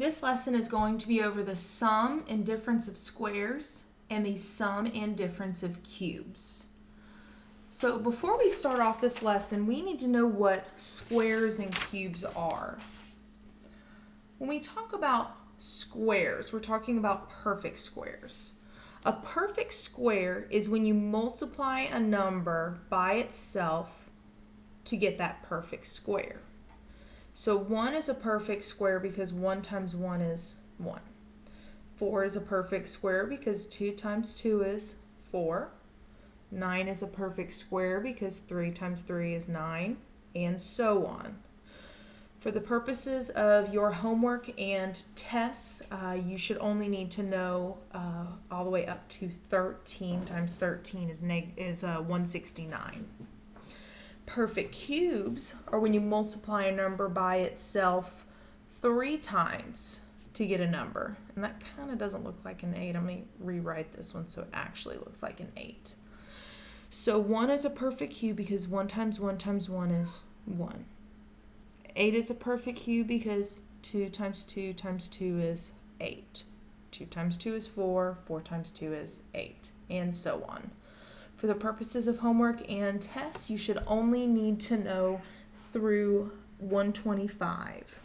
This lesson is going to be over the sum and difference of squares and the sum and difference of cubes. So before we start off this lesson, we need to know what squares and cubes are. When we talk about squares, we're talking about perfect squares. A perfect square is when you multiply a number by itself to get that perfect square. So 1 is a perfect square because 1 times 1 is 1. 4 is a perfect square because 2 times 2 is 4. 9 is a perfect square because 3 times 3 is 9, and so on. For the purposes of your homework and tests, you should only need to know all the way up to 13 times 13 is 169. Perfect cubes are when you multiply a number by itself 3 times to get a number. And that kind of doesn't look like an 8. I'm going to rewrite this one so it actually looks like an 8. So 1 is a perfect cube because 1 times 1 times 1 is 1. 8 is a perfect cube because 2 times 2 times 2 is 8. 2 times 2 is 4. 4 times 2 is 8, and so on. For the purposes of homework and tests, you should only need to know through 125.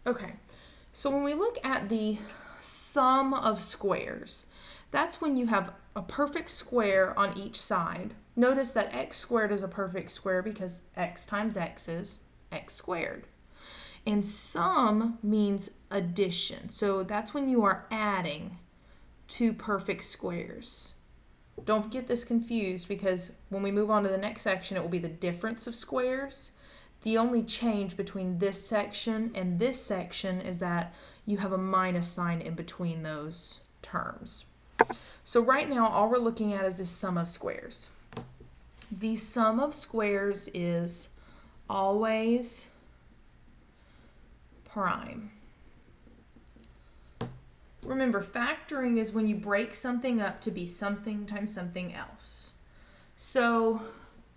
Okay, so when we look at the sum of squares, that's when you have a perfect square on each side. Notice that x squared is a perfect square because x times x is x squared. And sum means addition. So that's when you are adding two perfect squares. Don't get this confused because when we move on to the next section, it will be the difference of squares. The only change between this section and this section is that you have a minus sign in between those terms. So right now, all we're looking at is the sum of squares. The sum of squares is always prime. Remember, factoring is when you break something up to be something times something else. So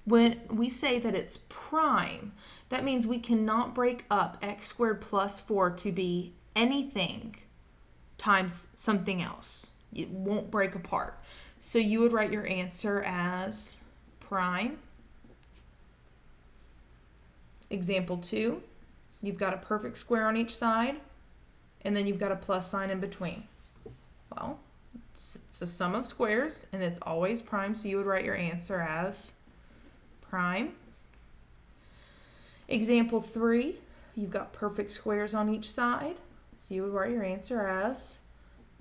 when we say that it's prime, that means we cannot break up x squared plus 4 to be anything times something else. It won't break apart. So you would write your answer as prime. Example 2. You've got a perfect square on each side, and then you've got a plus sign in between. Well, it's a sum of squares, and it's always prime, so you would write your answer as prime. Example 3, you've got perfect squares on each side, so you would write your answer as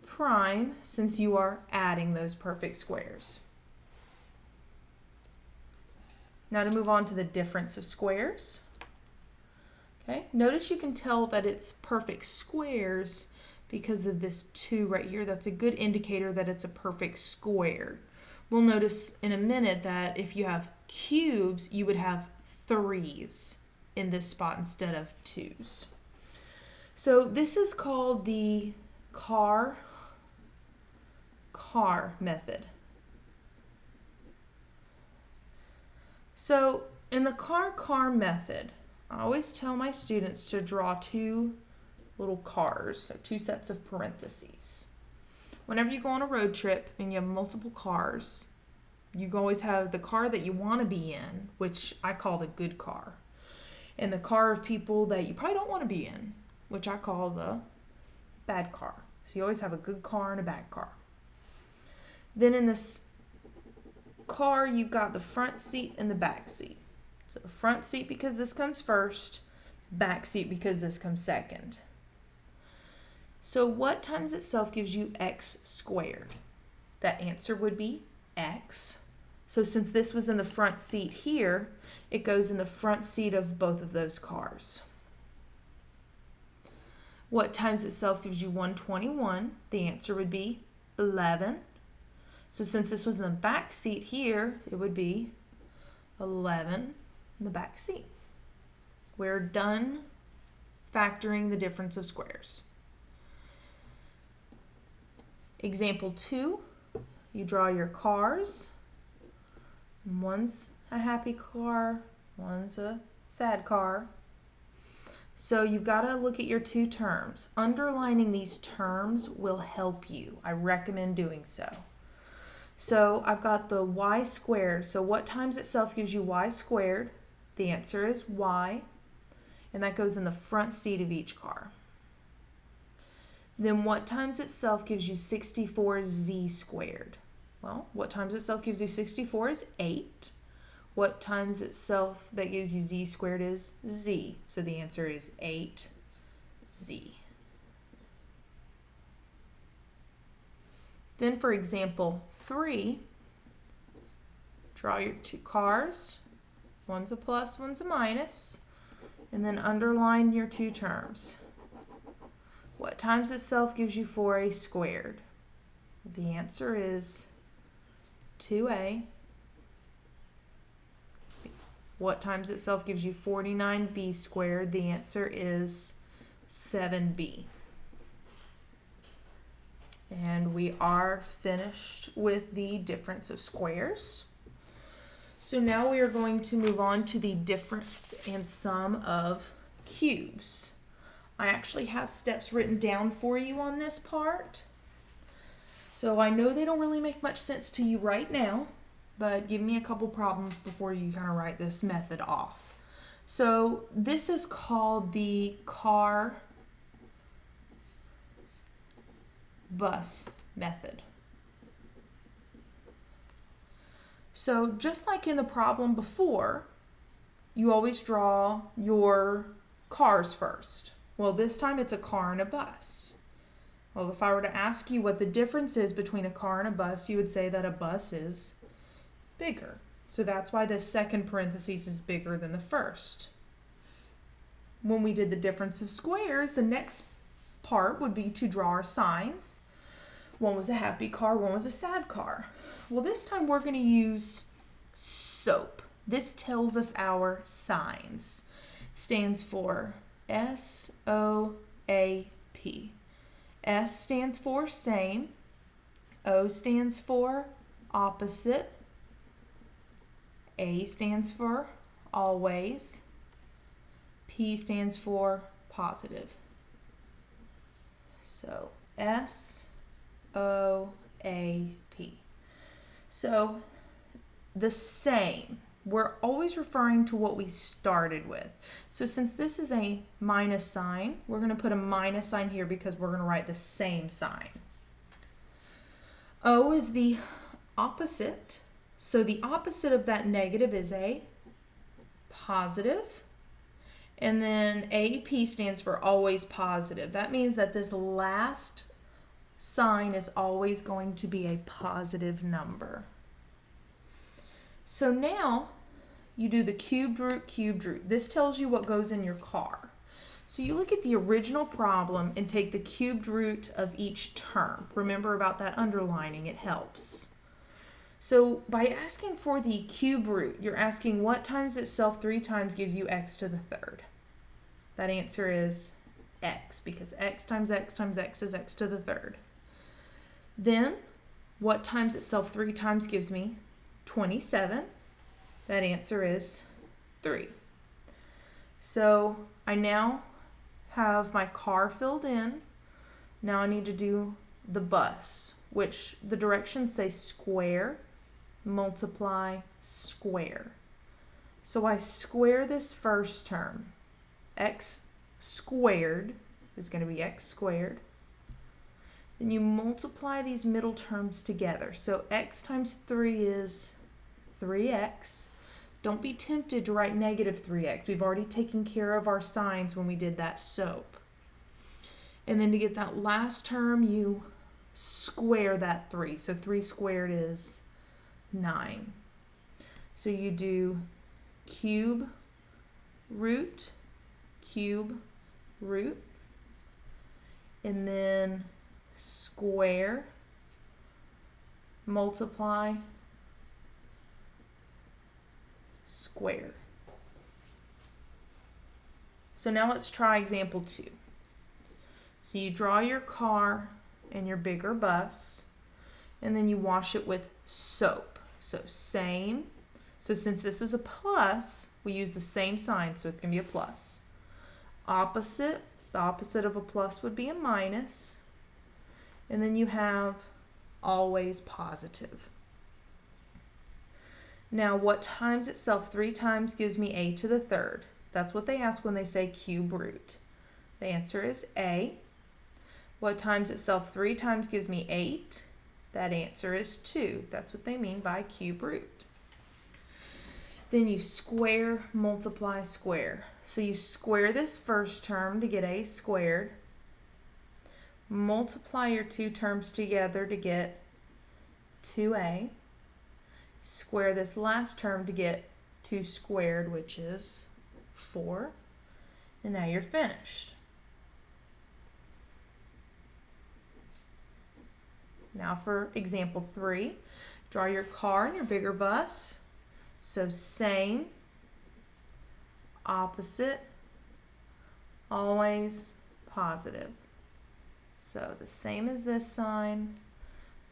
prime since you are adding those perfect squares. Now to move on to the difference of squares. Okay, notice you can tell that it's perfect squares because of this 2 right here. That's a good indicator that it's a perfect square. We'll notice in a minute that if you have cubes, you would have 3s in this spot instead of 2s. So this is called the car method. So in the car method, I always tell my students to draw 2 little cars, so 2 sets of parentheses. Whenever you go on a road trip and you have multiple cars, you always have the car that you want to be in, which I call the good car, and the car of people that you probably don't want to be in, which I call the bad car. So you always have a good car and a bad car. Then in this car, you've got the front seat and the back seat. So front seat because this comes first, back seat because this comes second. So what times itself gives you x squared? That answer would be x. So since this was in the front seat here, it goes in the front seat of both of those cars. What times itself gives you 121? The answer would be 11. So since this was in the back seat here, it would be 11 in the back seat. We're done factoring the difference of squares. Example 2, you draw your cars. One's a happy car, one's a sad car. So you've got to look at your two terms. Underlining these terms will help you. I recommend doing so. So I've got the y squared. So what times itself gives you y squared? The answer is y. And that goes in the front seat of each car. Then what times itself gives you 64z squared? Well, what times itself gives you 64 is 8. What times itself that gives you z squared is z. So the answer is 8z. Then for example 3, draw your two cars. One's a plus, one's a minus. And then underline your two terms. What times itself gives you 4a squared? The answer is 2a. What times itself gives you 49b squared? The answer is 7b. And we are finished with the difference of squares. So now we are going to move on to the difference and sum of cubes. I actually have steps written down for you on this part. So I know they don't really make much sense to you right now, but give me a couple problems before you kind of write this method off. So this is called the car bus method. So just like in the problem before, you always draw your cars first. Well, this time it's a car and a bus. Well, if I were to ask you what the difference is between a car and a bus, you would say that a bus is bigger. So that's why the second parenthesis is bigger than the first. When we did the difference of squares, the next part would be to draw our signs. One was a happy car, one was a sad car. Well, this time we're going to use SOAP. This tells us our signs. It stands for S-O-A-P. S stands for same. O stands for opposite. A stands for always. P stands for positive. So S-O-A-P. So the same. We're always referring to what we started with. So since this is a minus sign, we're going to put a minus sign here because we're going to write the same sign. O is the opposite. So the opposite of that negative is a positive. And then AP stands for always positive. That means that this last sign is always going to be a positive number. So now you do the cubed root, cubed root. This tells you what goes in your car. So you look at the original problem and take the cubed root of each term. Remember about that underlining, it helps. So by asking for the cube root, you're asking what times itself 3 times gives you x to the third. That answer is x, because x times x times x is x to the third. Then, what times itself 3 times gives me 27. That answer is 3. So I now have my car filled in. Now I need to do the bus, which the directions say square, multiply, square. So I square this first term. X squared is going to be x squared. Then you multiply these middle terms together. So x times 3 is 3x. Don't be tempted to write negative 3x. We've already taken care of our signs when we did that SOAP. And then to get that last term, you square that 3. So 3 squared is 9. So you do cube root, and then square, multiply, square. So now let's try example 2. So you draw your car and your bigger bus, and then you wash it with soap. So same. So since this was a plus, we use the same sign, so it's going to be a plus. Opposite, the opposite of a plus would be a minus. And then you have always positive. Now, what times itself 3 times gives me a to the third? That's what they ask when they say cube root. The answer is a. What times itself 3 times gives me 8? That answer is 2. That's what they mean by cube root. Then you square, multiply, square. So you square this first term to get a squared. Multiply your 2 terms together to get 2a. Square this last term to get 2 squared, which is 4. And now you're finished. Now for example 3, draw your car and your bigger bus. So same, opposite, always positive. So the same as this sign,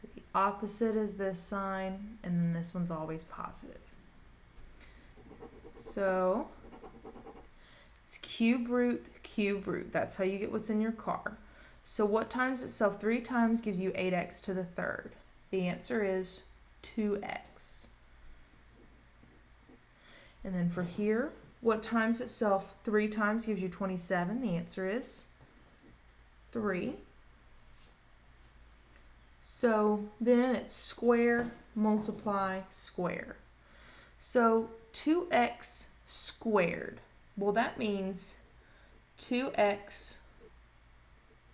the opposite is this sign, and then this one's always positive. So it's cube root, cube root. That's how you get what's in your car. So what times itself 3 times gives you 8x to the third? The answer is 2x. And then for here, what times itself 3 times gives you 27? The answer is 3. So then it's square, multiply, square. So 2x squared. Well, that means 2x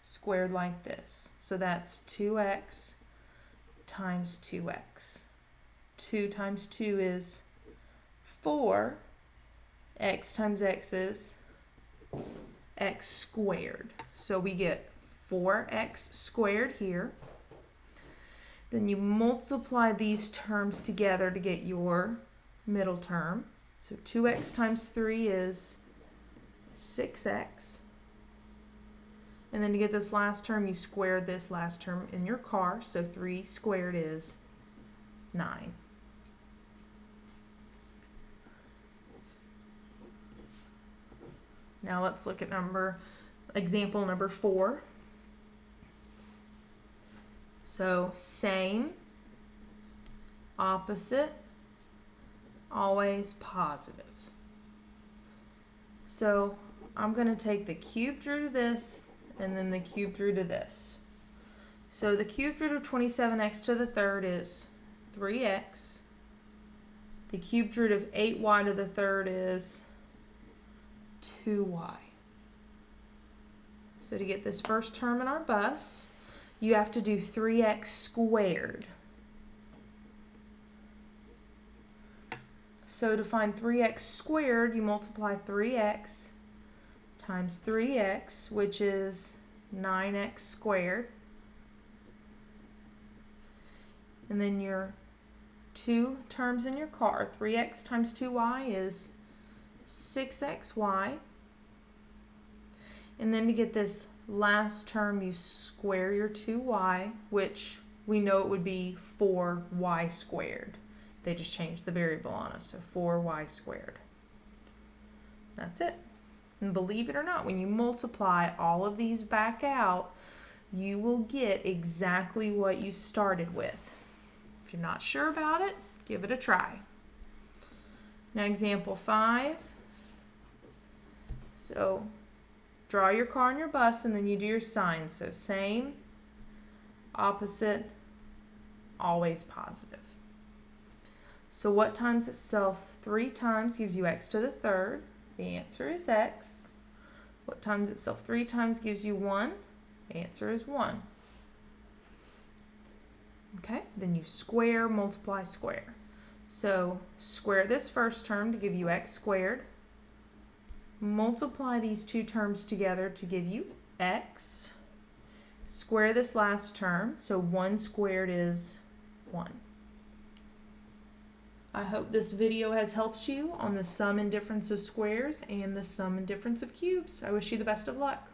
squared like this. So that's 2x times 2x. 2 times 2 is 4. X times x is x squared. So we get 4x squared here. Then you multiply these terms together to get your middle term. So 2x times 3 is 6x. And then to get this last term, you square this last term in your car. So 3 squared is 9. Now let's look at example number 4. So same, opposite, always positive. So I'm going to take the cubed root of this and then the cubed root of this. So the cubed root of 27x to the third is 3x. The cubed root of 8y to the third is 2y. So to get this first term in our bus, you have to do 3x squared. So to find 3x squared, you multiply 3x times 3x, which is 9x squared. And then your 2 terms in your car, 3x times 2y is 6xy. And then to get this last term, you square your 2y, which we know it would be 4y squared. They just changed the variable on us, so 4y squared. That's it. And believe it or not, when you multiply all of these back out, you will get exactly what you started with. If you're not sure about it, give it a try. Now example 5. So draw your car and your bus and then you do your signs. So same, opposite, always positive. So what times itself 3 times gives you x to the third? The answer is x. What times itself 3 times gives you 1? The answer is 1. Okay, then you square, multiply, square. So square this first term to give you x squared. Multiply these 2 terms together to give you x. Square this last term, so 1 squared is 1. I hope this video has helped you on the sum and difference of squares and the sum and difference of cubes. I wish you the best of luck.